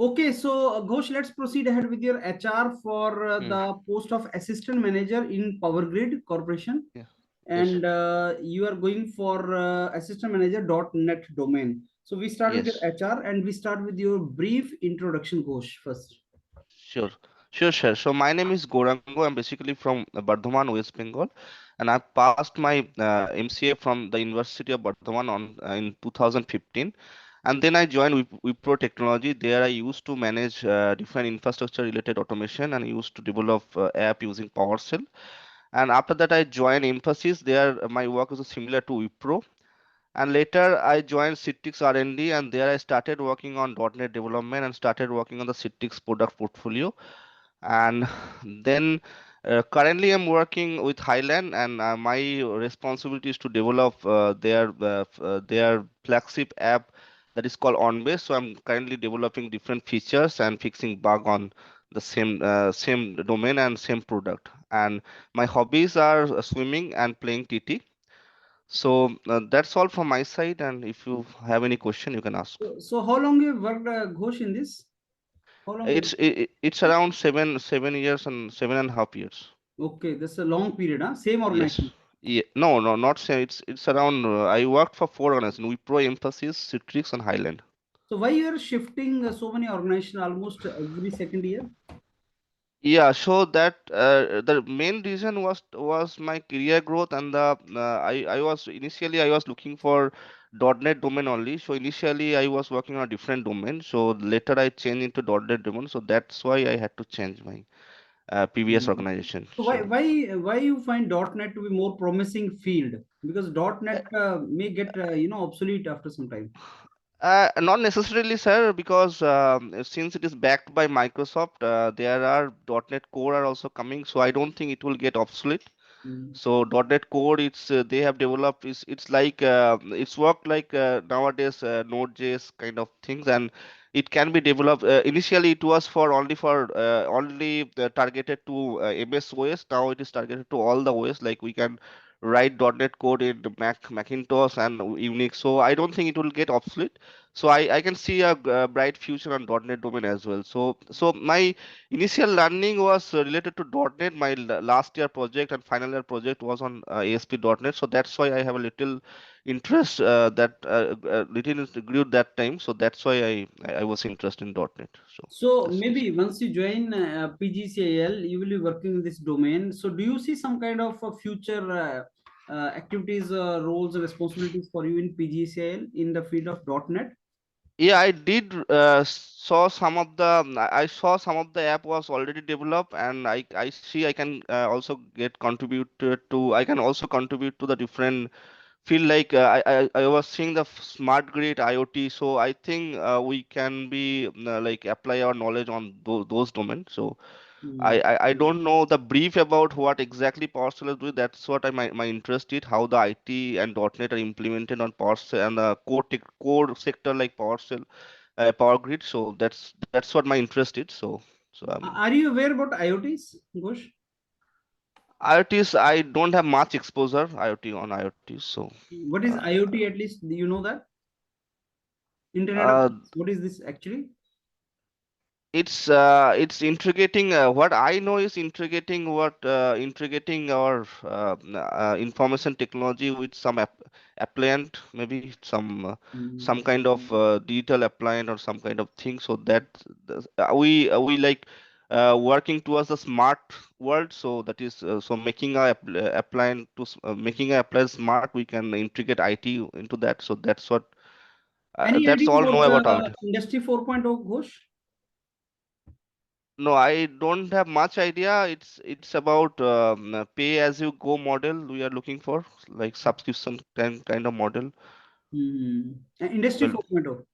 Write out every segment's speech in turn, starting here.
Okay, so Ghosh, let's proceed ahead with your HR for Hmm. the post of assistant manager in Power Grid Corporation, Yeah. Yes. and you are going for assistant manager .NET domain. So we start with your Yes. HR, and we start with your brief introduction, Ghosh, first. Sure. Sure. So my name is Gorango. I'm basically from Bardhaman, West Bengal, and I passed my MCA from the University of Bardhaman in 2015. And then I joined Wipro Technology. There I used to manage different infrastructure related automation and used to develop app using PowerShell. And after that, I joined Emphasis. There, my work was similar to Wipro. And later, I joined Citrix R&D, and there I started working on .NET development and started working on the Citrix product portfolio. And then, currently, I'm working with Highland, and my responsibility is to develop their flagship app that is called OnBase. So I'm currently developing different features and fixing bug on the same domain and same product. And my hobbies are swimming and playing TT. So that's all from my side. And if you have any question, you can ask. So how long you worked, Ghosh, in this? How long you? It's around 7 years and 7.5 years. Okay, that's a long period, huh? Same Yes. organization. Yeah. No, not say it's around. I worked for four organizations: Wipro, Emphasis, Citrix, and Highland. So why you are shifting so many organization almost every second year? Yeah, so that the main reason was my career growth and the I was initially I was looking for .NET domain only. So initially I was working on a different domain. So later I changed into .NET domain. So that's why I had to change my previous Mm. organization. So So why you find .NET to be more promising field? Because .NET may get obsolete after some time. not necessarily, sir, because since it is backed by Microsoft, there are .NET Core are also coming. So I don't think it will get obsolete. Mm. So .NET Core, they have developed is it's like it's worked like nowadays Node.js kind of things, and it can be developed. Initially, it was for only targeted to MS OS. Now it is targeted to all the OS. Like we can write .NET code in the Macintosh and Unix. So I don't think it will get obsolete. So I can see a bright future on .NET domain as well. So my initial learning was related to .NET. My last year project and final year project was on ASP.NET. So that's why I have a little interest little grew that time. So that's why I was interested in .NET. So So that's maybe basically. once you join PGCIL, you will be working in this domain. So do you see some kind of future activities, roles, and responsibilities for you in PGCIL in the field of .NET? Yeah, I did saw some of the I saw some of the app was already developed, and I see I can also get contributed to I can also contribute to the different feel like I was seeing the smart grid IoT, so I think we can be like apply our knowledge on those domains. So Hmm. I don't know the brief about what exactly PowerShell is doing. That's what my interest is, how the IT and .NET are implemented on PowerShell and the core sector like PowerShell, Power Grid. So that's what my interest is. So Are you aware about IoTs, Ghosh? IoTs I don't have much exposure IoT on IoTs. So. What is IoT? At least you know that Internet of Uh, Things. What is this actually? it's integrating what I know is integrating our information technology with some appliant, maybe some kind of digital appliant or some kind of thing. So that we like working towards the smart world. So that is so making our appliant making our appliance smart. We can integrate IT into that. So Any that's idea all about know about IoT. Industry 4.0, Ghosh? No, I don't have much idea. It's about pay as you go model we are looking for, like subscription kind of model. Hmm. Industry Well, 4.0.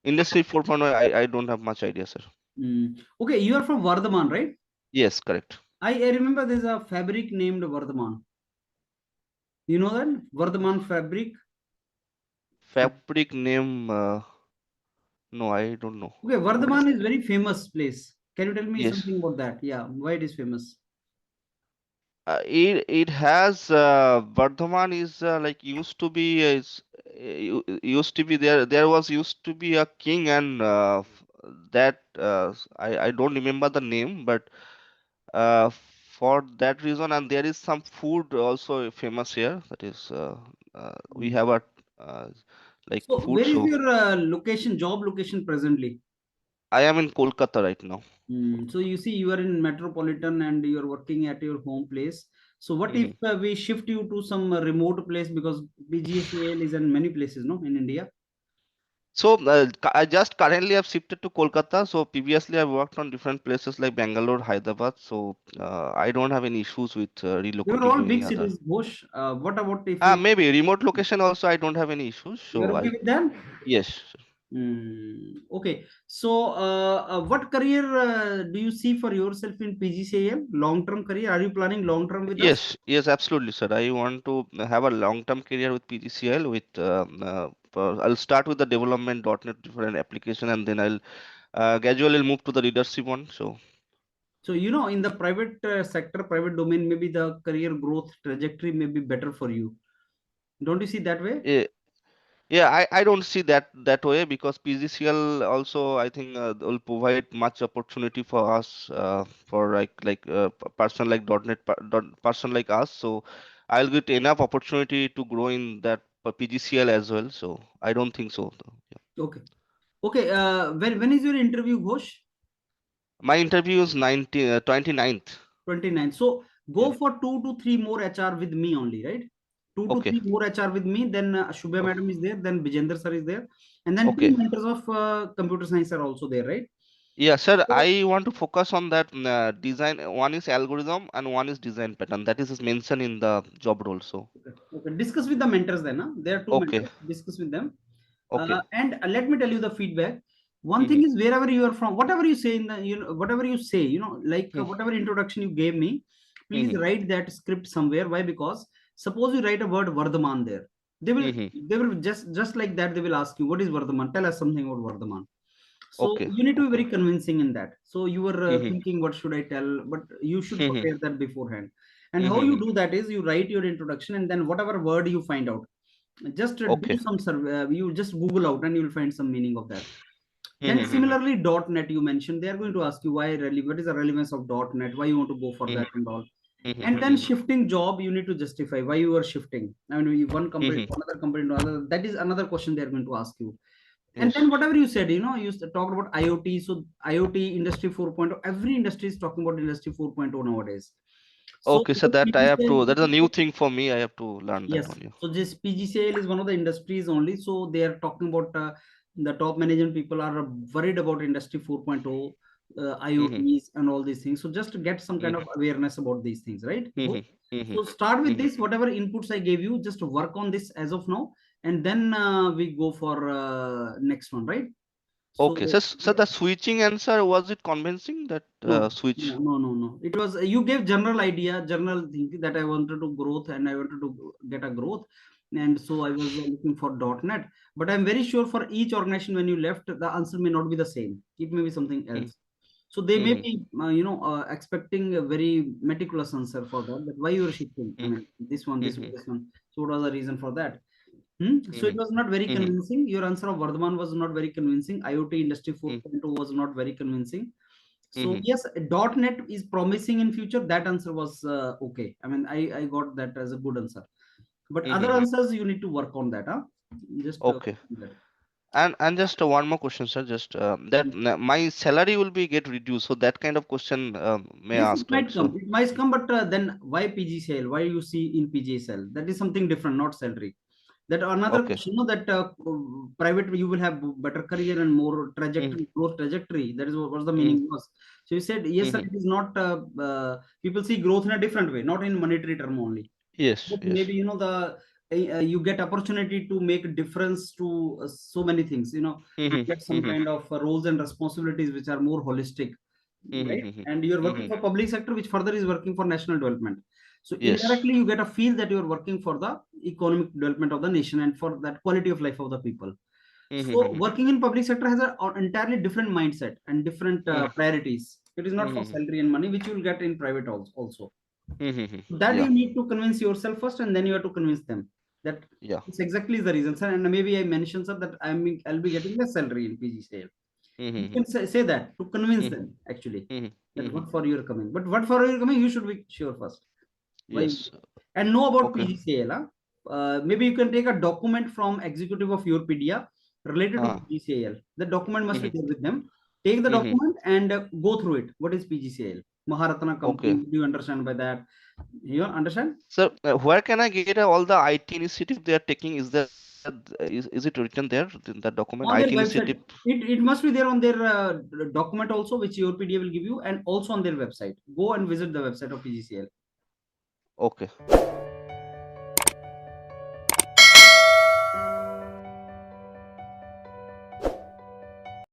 Industry 4.0, I don't have much idea, sir. Hmm. Okay, you are from Vardhaman, right? Yes, correct. I remember there's a fabric named Vardhaman. You know that? Vardhaman fabric. Fabric name, no, I don't know. Okay, What is Vardhaman is that? very famous place. Can you tell me Yes. something about that? Yeah, why it is famous? It has Bardhaman is like used to be used to be there was used to be a king and that I don't remember the name, but uh, for that reason, and there is some food also famous here. That is, we have a uh, like So food. where is So your location, job location presently? I am in Kolkata right now. So you see, you are in metropolitan and you are working at your home place. So what if Mhm. we shift you to some remote place, because PGCIL is in many places, no, in India. So I just currently have shifted to Kolkata. So previously I worked on different places like Bangalore, Hyderabad. So I don't have any issues with They were relocating all to any big other. cities, Ghosh. What about if you Maybe remote location also I don't have any issues. you are So okay I with that? yes. Okay. So what career do you see for yourself in PGCIL? Long-term career? Are you planning long-term with us? Yes, absolutely, sir. I want to have a long-term career with PGCL. I'll start with the development.NET different application, and then I'll gradually move to the leadership one. So So, you know, in the private sector, private domain, maybe the career growth trajectory may be better for you. Don't you see that way? yeah, yeah, I don't see that way because PGCL also I think will provide much opportunity for us for person like .NET person like us. So I'll get enough opportunity to grow in that PGCL as well. So I don't think so. Okay. Okay. When is your interview, Ghosh? My interview is 29th. 29. So Yeah. go for 2 to 3 more HR with me only, right? Two to Okay. three more HR with me. Then Shubha Oh, madam is there. Then Bijender sir is there. And then two okay. mentors of computer science are also there, right? Yeah, sir. So I want to focus on that design. One is algorithm and one is design pattern. That is mentioned in the job role. So okay, okay. Discuss with the mentors then. Huh? There are two okay. mentors. Discuss with them. Okay. And let me tell you the feedback. One thing Mm-hmm. is, wherever you are from, whatever you say in the, whatever you say, like whatever introduction you gave me, please Mm-hmm. write that script somewhere. Why? Because suppose you write a word Vardhaman there, they will Mm-hmm. they will just like that they will ask you, what is Vardhaman? Tell us something about Vardhaman. So Okay. you need to be Okay. very convincing in that. So you were Mm-hmm. thinking, what should I tell? But you should Mm-hmm. prepare that beforehand. And how you Mm-hmm. do that is you write your introduction, and then whatever word you find out, just do Okay. some survey. You just Google out, and you will find some meaning of that. Then Mm-hmm. similarly, .NET you mentioned, they are going to ask you what is the relevance of .NET, why you want to go for that and all. And then Mm-hmm. shifting job, you need to justify why you are shifting. I mean, one company Mm-hmm. to another company to another. That is another question they are going to ask you. And Yes. then whatever you said, talked about IoT. So IoT industry 4.0, every industry is talking about industry 4.0 nowadays. So Okay. So because that I have to. That is a new PGCIL, thing for me. I have to learn that yes. one. Yeah. So this PGCIL is one of the industries only. So they are talking about the top management people are worried about industry 4.0, Mm-hmm. IoTs and all these things. So just to get some kind of Mm-hmm. awareness about these things, right? Good. Mm-hmm. Mm-hmm. So start with Mm-hmm. this, whatever inputs I gave you, just work on this as of now, and then we go for next one, right? So Okay. So the switching answer was it convincing that no, switch? no. It was you gave general idea, general thing that I wanted to growth and I wanted to get a growth, and so I was looking for .NET. But I'm very sure for each organization when you left, the answer may not be the same. It may be something else. So they may Mm-hmm. be, expecting a very meticulous answer for that. That why you are shifting? I mean, this one, this one, Mm-hmm. this one. So what was the reason for that? So it Mm-hmm. was not very Mm-hmm. convincing. Your answer of Vardhaman was not very convincing. IoT industry 4.0 was not very convincing. So Mm-hmm. yes, .NET is promising in future. That answer was okay. I mean, I got that as a good answer. But other Mm-hmm. answers you need to work on that. Huh? Just Okay. that. And just one more question, sir. Just my salary will be get reduced. So that kind of question may Yes, it ask, right? might come. So It might come, but then why PGCL? Why you see in PGCL? That is something different, not salary. That another okay. question, that private you will have better career and more Mm-hmm. trajectory, growth trajectory. That is what the Mm-hmm. meaning was. So you said yes, sir. Mm-hmm. It is not. People see growth in a different way, not in monetary term only. Yes. But Yes. maybe you get opportunity to make a difference to so many things. And Mm-hmm. get some Mm-hmm. kind of roles and responsibilities which are more holistic, right? Mm-hmm. And you're working Mm-hmm. for public sector, which further is working for national development. So Yes. indirectly, you get a feel that you're working for the economic development of the nation and for that quality of life of the people. So Mm-hmm. working in public sector has an entirely different mindset and different priorities. It is not for Mm-hmm. salary and money, which you will get in private also. Mm-hmm. So that Yeah. you need to convince yourself first, and then you have to convince them that Yeah. it's exactly the reason, sir. And maybe I mentioned, sir, that I'll be getting less salary in PGCL. You can say that to convince them actually that what for you are coming. But what for you are coming, you should be sure first. Why? Yes. And know about Okay. PGCIL. Maybe you can take a document from executive of Yourpedia related to PGCIL. The document must be there with them. Take the document and go through it. What is PGCIL? Maharatna company. Okay. What do you understand by that? You understand? So where can I get all the IT initiative they are taking? Is it written there in that document? On their IT website. initiative. It must be there on their document also, which Yourpedia will give you, and also on their website. Go and visit the website of PGCIL. Okay.